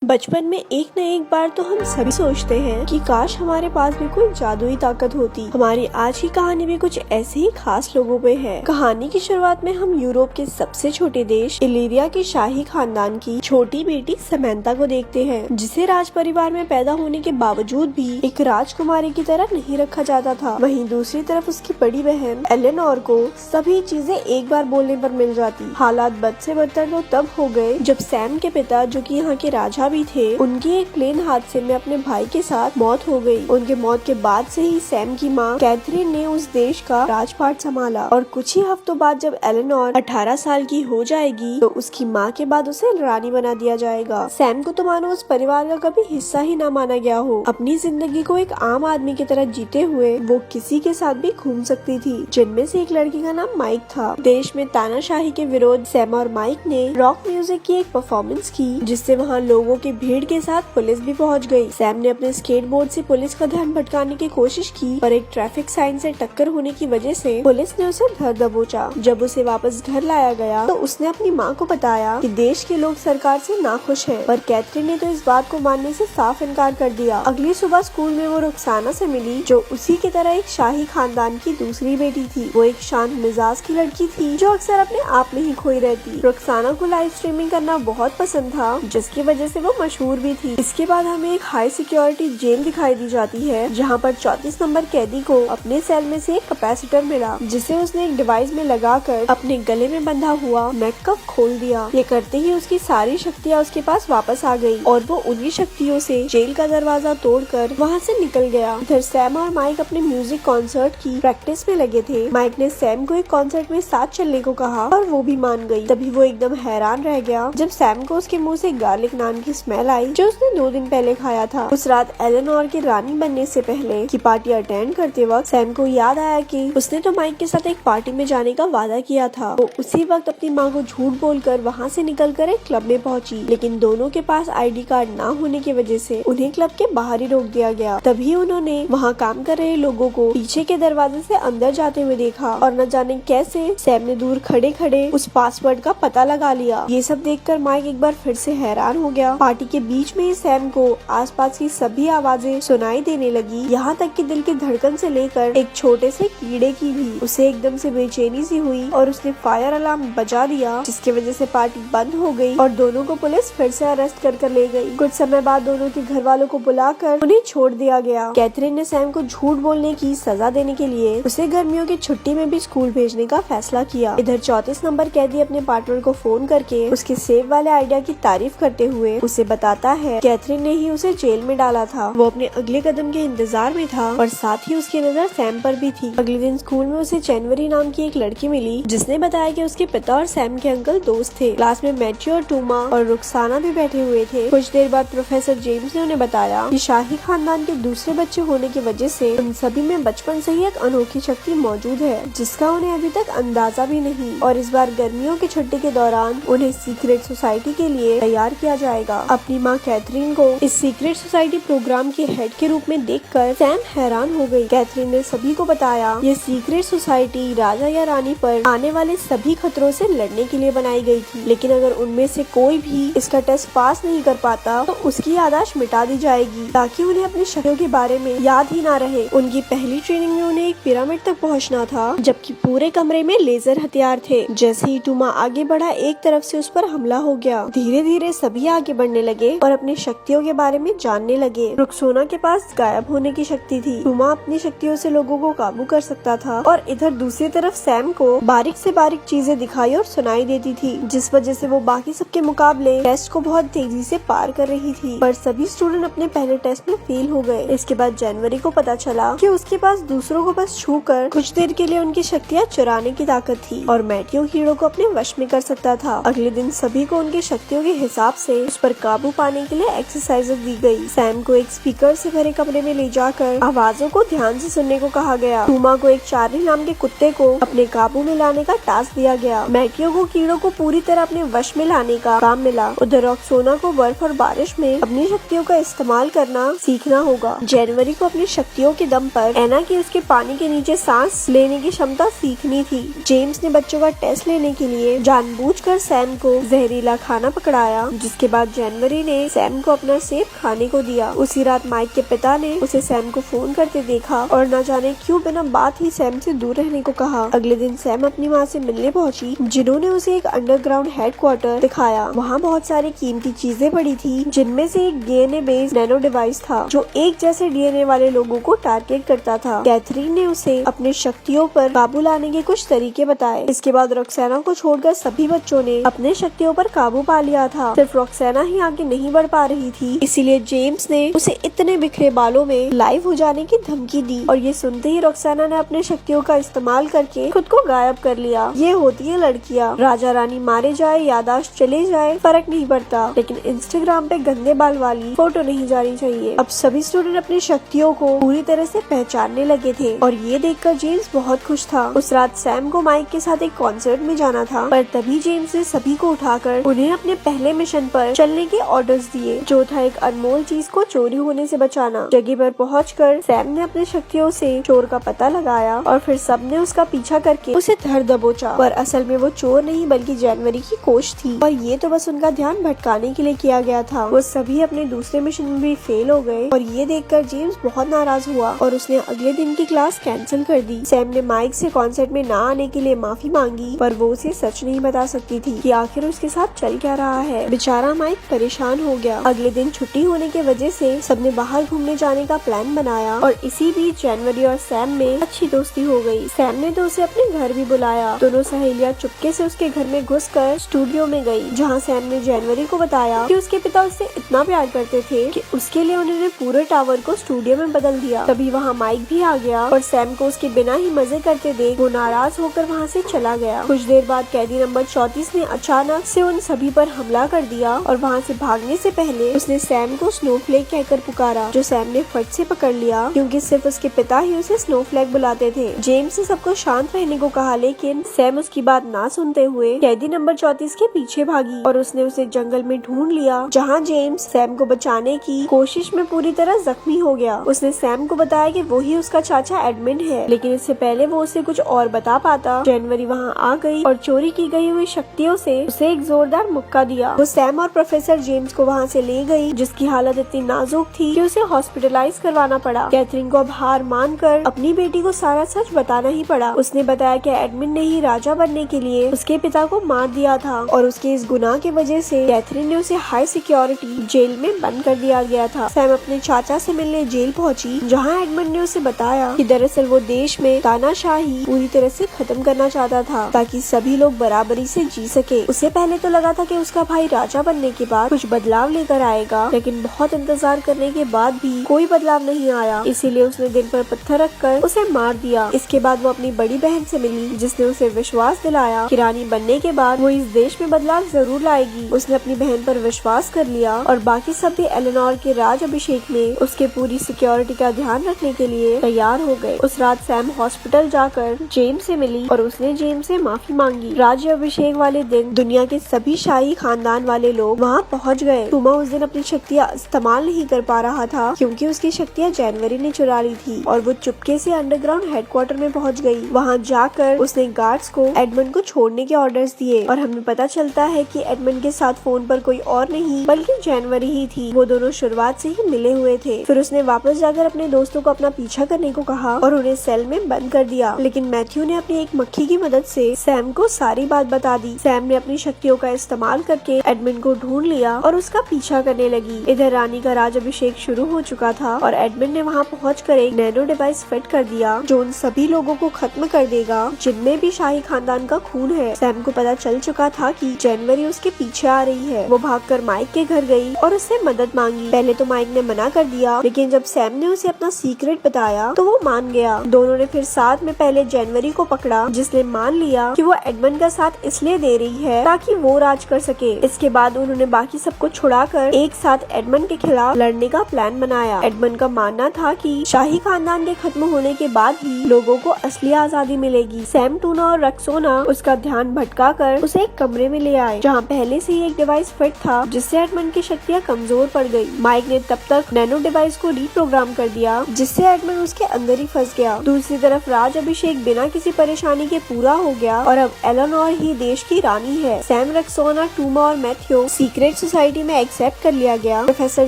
बचपन में एक न एक बार तो हम सभी सोचते हैं कि काश हमारे पास भी कोई जादुई ताकत होती। हमारी आज की कहानी भी कुछ ऐसे ही खास लोगों पे है। कहानी की शुरुआत में हम यूरोप के सबसे छोटे देश इलीरिया के शाही खानदान की छोटी बेटी समंथा को देखते हैं, जिसे राज परिवार में पैदा होने के बावजूद भी एक राजकुमारी की तरह नहीं रखा जाता था। वहीं दूसरी तरफ उसकी बड़ी बहन एलेनोर को सभी चीजें एक बार बोलने पर मिल जाती। हालात बद से बदतर तो तब हो गए जब सैम के पिता, जो कि यहाँ के राजा भी थे, उनकी एक प्लेन हादसे में अपने भाई के साथ मौत हो गई। उनके मौत के बाद से ही सैम की माँ कैथरीन ने उस देश का राजपाट संभाला और कुछ ही हफ्तों बाद जब एलेनोर 18 साल की हो जाएगी तो उसकी माँ के बाद उसे रानी बना दिया जाएगा। सैम को तो मानो उस परिवार का कभी हिस्सा ही ना माना गया हो। अपनी जिंदगी को एक आम आदमी की तरह जीते हुए वो किसी के साथ भी घूम सकती थी, जिनमें से एक लड़की का नाम माइक था। देश में तानाशाही के विरोध सैम और माइक ने रॉक म्यूजिक की एक परफॉर्मेंस की, जिससे वहाँ लोगों की भीड़ के साथ पुलिस भी पहुंच गई। सैम ने अपने स्केटबोर्ड से पुलिस का ध्यान भटकाने की कोशिश की, पर एक ट्रैफिक साइन से टक्कर होने की वजह से पुलिस ने उसे धर दबोचा। जब उसे वापस घर लाया गया तो उसने अपनी माँ को बताया कि देश के लोग सरकार से नाखुश हैं, पर कैथरीन ने तो इस बात को मानने से साफ इनकार कर दिया। अगली सुबह स्कूल में वो रुखसाना से मिली, जो उसी की तरह एक शाही खानदान की दूसरी बेटी थी। वो एक शांत मिजाज की लड़की थी जो अक्सर अपने आप में ही खोई रहती। रुखसाना को लाइव स्ट्रीमिंग करना बहुत पसंद था, जिसकी वजह से वो मशहूर भी थी। इसके बाद हमें एक हाई सिक्योरिटी जेल दिखाई दी जाती है, जहाँ पर 34 नंबर कैदी को अपने सेल में से एक कैपेसिटर मिला, जिसे उसने एक डिवाइस में लगाकर अपने गले में बंधा हुआ नेककफ खोल दिया। ये करते ही उसकी सारी शक्तियाँ उसके पास वापस आ गई और वो उन्हीं शक्तियों से जेल का दरवाजा तोड़कर वहाँ से निकल गया। इधर सैम और माइक अपने म्यूजिक कॉन्सर्ट की प्रैक्टिस में लगे थे। माइक ने सैम को एक कॉन्सर्ट में साथ चलने को कहा और वो भी मान गई। तभी वो एकदम हैरान रह गया जब सैम को उसके मुंह से गार्लिक नान की स्मेल आई, जो उसने 2 दिन पहले खाया था। उस रात एलेनोर के रानी बनने से पहले की पार्टी अटेंड करते वक्त सैम को याद आया कि उसने तो माइक के साथ एक पार्टी में जाने का वादा किया था। वो उसी वक्त अपनी माँ को झूठ बोलकर वहाँ से निकलकर एक क्लब में पहुँची, लेकिन दोनों के पास आईडी कार्ड ना होने की वजह से उन्हें क्लब के बाहर ही रोक दिया गया। तभी उन्होंने वहाँ काम कर रहे लोगों को पीछे के दरवाजे से अंदर जाते हुए देखा और न जाने कैसे सैम ने दूर खड़े खड़े उस पासवर्ड का पता लगा लिया। ये सब देखकर माइक एक बार फिर से हैरान हो गया। पार्टी के बीच में ही सैम को आसपास की सभी आवाजें सुनाई देने लगी, यहाँ तक कि दिल की धड़कन से लेकर एक छोटे से कीड़े की भी। उसे एकदम से बेचैनी सी हुई और उसने फायर अलार्म बजा दिया, जिसकी वजह से पार्टी बंद हो गई और दोनों को पुलिस फिर से अरेस्ट कर ले गई। कुछ समय बाद दोनों के घर वालों को बुलाकर उन्हें छोड़ दिया गया। कैथरीन ने सैम को झूठ बोलने की सजा देने के लिए उसे गर्मियों की छुट्टी में भी स्कूल भेजने का फैसला किया। इधर 34 नंबर कैदी अपने पार्टनर को फोन करके उसके सेव वाले आइडिया की तारीफ करते हुए उसे बताता है कैथरीन ने ही उसे जेल में डाला था। वो अपने अगले कदम के इंतजार में था और साथ ही उसकी नजर सैम पर भी थी। अगले दिन स्कूल में उसे जनवरी नाम की एक लड़की मिली, जिसने बताया कि उसके पिता और सैम के अंकल दोस्त थे। क्लास में मैथ्यू और टूमा और रुखसाना भी बैठे हुए थे। कुछ देर बाद प्रोफेसर जेम्स ने उन्हें बताया कि शाही खानदान के दूसरे बच्चे होने की वजह से उन सभी में बचपन से ही एक अनोखी शक्ति मौजूद है, जिसका उन्हें अभी तक अंदाजा भी नहीं। और इस बार गर्मियों की छुट्टी के दौरान उन्हें सीक्रेट सोसाइटी के लिए तैयार किया जाएगा। अपनी माँ कैथरीन को इस सीक्रेट सोसाइटी प्रोग्राम के हेड के रूप में देखकर सैम हैरान हो गई। कैथरीन ने सभी को बताया ये सीक्रेट सोसाइटी राजा या रानी पर आने वाले सभी खतरों से लड़ने के लिए बनाई गई थी, लेकिन अगर उनमें से कोई भी इसका टेस्ट पास नहीं कर पाता तो उसकी याददाश्त मिटा दी जाएगी, ताकि उन्हें अपनी शक्तियों के बारे में याद ही ना रहे। उनकी पहली ट्रेनिंग में उन्हें एक पिरामिड तक पहुंचना था, जबकि पूरे कमरे में लेजर हथियार थे। जैसे ही टूमा आगे बढ़ा, एक तरफ से उस पर हमला हो गया। धीरे धीरे सभी आगे बढ़ने लगे और अपनी शक्तियों के बारे में जानने लगे। रुखसाना के पास गायब होने की शक्ति थी। टूमा अपनी शक्तियों से लोगों को काबू कर सकता था और इधर दूसरी तरफ सैम को बारीक से बारीक चीजें दिखाई और सुनाई देती थी, जिस वजह से वो बाकी सबके मुकाबले टेस्ट को बहुत तेजी से पार कर रही थी। पर सभी स्टूडेंट अपने पहले टेस्ट में फेल हो गए। इसके बाद जनवरी को पता चला कि उसके पास दूसरों को बस छूकर कुछ देर के लिए उनकी शक्तियाँ चुराने की ताकत थी और मैथ्यू हीरो को अपने वश में कर सकता था। अगले दिन सभी को उनकी शक्तियों के हिसाब से उस पर काबू पाने के लिए एक्सरसाइजेस दी गई। सैम को एक स्पीकर से भरे कमरे में ले जाकर आवाजों को ध्यान से सुनने को कहा गया। टूमा को एक चार्ली नाम के कुत्ते को अपने काबू में लाने का टास्क दिया गया। मैथ्यू को कीड़ों को पूरी तरह अपने वश में लाने का काम मिला। उधर रुखसाना को बर्फ और बारिश में अपनी शक्तियों का इस्तेमाल करना सीखना होगा। जनवरी को अपनी शक्तियों के दम पर एना की उसके पानी के नीचे सांस लेने की क्षमता सीखनी थी। जेम्स ने बच्चों का टेस्ट लेने के लिए जानबूझकर सैम को जहरीला खाना पकड़ाया, जिसके बाद जनवरी ने सैम को अपना सेब खाने को दिया। उसी रात माइक के पिता ने उसे सैम को फोन करते देखा और न जाने क्यों बिना बात ही सैम से दूर रहने को कहा। अगले दिन सैम अपनी माँ से मिलने पहुंची, जिन्होंने उसे एक अंडरग्राउंड हेडक्वार्टर दिखाया। वहाँ बहुत सारी कीमती चीजें पड़ी थी, जिनमें से एक डीएनए बेस्ड नैनो डिवाइस था जो एक जैसे डीएनए वाले लोगों को टारगेट करता था। कैथरीन ने उसे अपनी शक्तियों पर काबू लाने के कुछ तरीके बताए। इसके बाद रॉक्सेना को छोड़कर सभी बच्चों ने अपने शक्तियों पर काबू पा लिया था। सिर्फ रॉक्सेना ही आगे नहीं बढ़ पा रही थी, इसीलिए जेम्स ने उसे इतने बिखरे बालों में लाइव हो जाने की धमकी दी। और ये सुनते ही रॉक्सेना ने अपने शक्तियों का इस्तेमाल करके खुद को गायब कर लिया। ये होती है लड़कियाँ, राजा रानी मारे जाए, यादाश्त चले जाए, फर्क नहीं पड़ता, लेकिन इंस्टाग्राम पे गंदे बाल वाली फोटो नहीं जानी चाहिए। अब सभी स्टूडेंट अपनी शक्तियों को पूरी तरह से पहचानने लगे थे और ये देखकर जेम्स बहुत खुश था। उस रात सैम को माइक के साथ एक कॉन्सर्ट में जाना था, पर तभी जेम्स ने सभी को उठाकर उन्हें अपने पहले मिशन पर चलने के ऑर्डर्स दिए, जो था एक अनमोल चीज को चोरी होने से बचाना। जगह पर पहुंचकर सैम ने अपनी शक्तियों से चोर का पता लगाया और फिर सबने उसका पीछा करके उसे धर दबोचा, पर असल में वो चोर नहीं बल्कि जनवरी की कोच थी और ये तो बस उनका ध्यान भटकाने के लिए किया गया था। वो सभी अपने दूसरे मिशन में भी फेल हो गए और ये देखकर जेम्स बहुत नाराज हुआ और उसने अगले दिन की क्लास कैंसिल कर दी। सैम ने माइक से कॉन्सर्ट में ना आने के लिए माफी मांगी, पर वो उसे सच नहीं बता सकती थी कि आखिर उसके साथ चल क्या रहा है। बेचारा माइक परेशान हो गया। अगले दिन छुट्टी होने की वजह से सबने बाहर घूमने जाने का प्लान बनाया और इसी बीच जनवरी और सैम में अच्छी दोस्ती हो गई। सैम ने तो उसे अपने घर भी बुलाया। दोनों सहेलियां चुपके से उसके घर में घुसकर स्टूडियो में गई, जहां सैम ने जनवरी को बताया कि उसके पिता उससे इतना प्यार करते थे कि उसके लिए उन्होंने पूरे टावर को स्टूडियो में बदल दिया। तभी वहां माइक भी आ गया और सैम को उसके बिना ही मजे करते देख वो नाराज होकर वहां से चला गया। कुछ देर बाद कैदी नंबर 34 ने अचानक से उन सभी पर हमला कर दिया और वहां से भागने से पहले उसने सैम को स्नोफ्लेक कहकर पुकारा, जो सैम ने फट से पकड़ लिया क्योंकि सिर्फ उसके पिता ही उसे स्नोफ्लेक बुलाते थे। जेम्स ने सबको शांत रहने को कहा, लेकिन सैम उसकी बात ना सुनते हुए कैदी नंबर 34 के पीछे भागी और उसने उसे जंगल में ढूंढ लिया, जहां जेम्स सैम को बचाने की कोशिश में पूरी तरह जख्मी हो गया। उसने सैम को बताया कि वो ही उसका चाचा एडमिन है, लेकिन इससे पहले वो उसे कुछ और बता पाता, जनवरी वहां आ गई और चोरी की गई हुई शक्तियों से उसे एक जोरदार मुक्का दिया। वो सैम और प्रोफेसर जेम्स को वहां से ले गई, जिसकी हालत इतनी नाजुक थी कि उसे हॉस्पिटलाइज करवाना पड़ा। कैथरीन को अब हार मानकर अपनी बेटी को सारा सच बताना ही पड़ा। उसने बताया कि एडमिन ने ही राजा बनने के लिए उसके पिता को मार दिया था और उसके इस गुनाह की वजह से कैथरीन ने उसे हाई सिक्योरिटी जेल में बंद कर दिया गया था। सैम अपने चाचा से मिलने जेल पहुंची, जहां एडमिन ने उसे बताया कि दरअसल वो देश में तानाशाही पूरी तरह से खत्म करना चाहता था, ताकि सभी लोग बराबरी से जी सके। उसे पहले तो लगा था कि उसका भाई राजा बनने के बाद कुछ बदलाव लेकर आएगा, लेकिन बहुत इंतजार करने के बाद भी कोई बदलाव नहीं आया। इसीलिए उसने दिल पर पत्थर रखकर उसे मार दिया। इसके बाद वो अपनी बड़ी बहन से मिली, जिसने उसे विश्वास दिलाया कि रानी बनने के बाद वो इस देश में बदलाव जरूर लाएगी। उसने अपनी बहन पर विश्वास कर लिया और बाकी सब भी एलेनोर के राज अभिषेक में उसके पूरी सिक्योरिटी का ध्यान रखने के लिए तैयार हो गए। उस रात सैम हॉस्पिटल जाकर जेम्स से मिली और उसने जेम्स से माफी मांगी। राज्य अभिषेक वाले दिन दुनिया के सभी शाही खानदान वाले लोग वहाँ पहुँच गए। टूमा उस दिन अपनी शक्तियाँ इस्तेमाल नहीं कर पा रहा था क्योंकि उसकी शक्तियाँ जनवरी ने चुरा ली थी और वो चुपके से अंडरग्राउंड हेडक्वार्टर में पहुँच गई। वहाँ जाकर उसने गार्ड्स को एडमंड को छोड़ने के ऑर्डर्स दिए और हमें पता चलता है कि एडमंड के साथ फोन पर कोई और नहीं बल्कि जनवरी ही थी। वो दोनों शुरुआत से ही मिले हुए थे। फिर उसने वापस जाकर अपने दोस्तों को अपना पीछा करने को कहा और उन्हें सेल में बंद कर दिया, लेकिन मैथ्यू ने अपनी एक मक्खी की मदद से सैम को सारी बात बता दी। सैम ने अपनी शक्तियों का इस्तेमाल करके एडमंड को ढूंढ लिया और उसका पीछा करने लगी। इधर रानी का राज अभिषेक शुरू हो चुका था और एडमंड ने वहाँ पहुँचकर एक नैनो डिवाइस फिट कर दिया, जो उन सभी लोगों को खत्म कर देगा जिनमें भी शाही खानदान का खून है। सैम को पता चल चुका था कि जनवरी उसके पीछे आ रही है। वो भागकर माइक के घर गई और उससे मदद मांगी। पहले तो माइक ने मना कर दिया, लेकिन जब सैम ने उसे अपना सीक्रेट बताया तो वो मान गया। दोनों ने फिर साथ में पहले जनवरी को पकड़ा, जिसने मान लिया कि वो एडमंड का साथ इसलिए दे रही है ताकि वो राज कर सके। इसके बाद उन्होंने बाकी सबको छुड़ाकर एक साथ एडमंड के खिलाफ लड़ने का प्लान बनाया। एडमंड का मानना था कि शाही खानदान के खत्म होने के बाद ही लोगों को असली आजादी मिलेगी। सैम, टूना और रक्सोना उसका ध्यान भटकाकर उसे एक कमरे में ले आए, जहाँ पहले से ही एक डिवाइस फिट था, जिससे एडमंड की शक्तियाँ कमजोर पड़ गई। माइक ने तब तक नैनो डिवाइस को रीप्रोग्राम कर दिया, जिससे एडमंड उसके अंदर ही फंस गया। दूसरी तरफ राज अभिषेक बिना किसी परेशानी के पूरा हो गया और अब एलेनोर ही देश की रानी है। सैम, रक्सोना, टूमा और मैथ्यू सीक्रेट सोसाइटी में एक्सेप्ट कर लिया गया। प्रोफेसर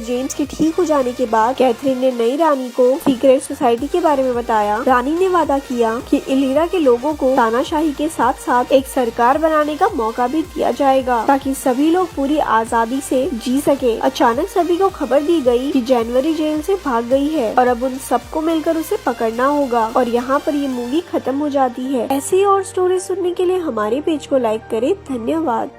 जेम्स के ठीक हो जाने के बाद कैथरीन ने नई रानी को सीक्रेट सोसाइटी के बारे में बताया। रानी ने वादा किया कि इलीरा के लोगों को तानाशाही के साथ साथ एक सरकार बनाने का मौका भी दिया जाएगा ताकि सभी लोग पूरी आजादी से जी सके। अचानक सभी को खबर दी गई कि जनवरी जेल से भाग गई है और अब उन सबको मिलकर उसे पकड़ना होगा। और यहाँ पर ये मूवी खत्म हो जाती है। ऐसी और स्टोरी सुनने के लिए हमारे पेज को लाइक करें। धन्यवाद।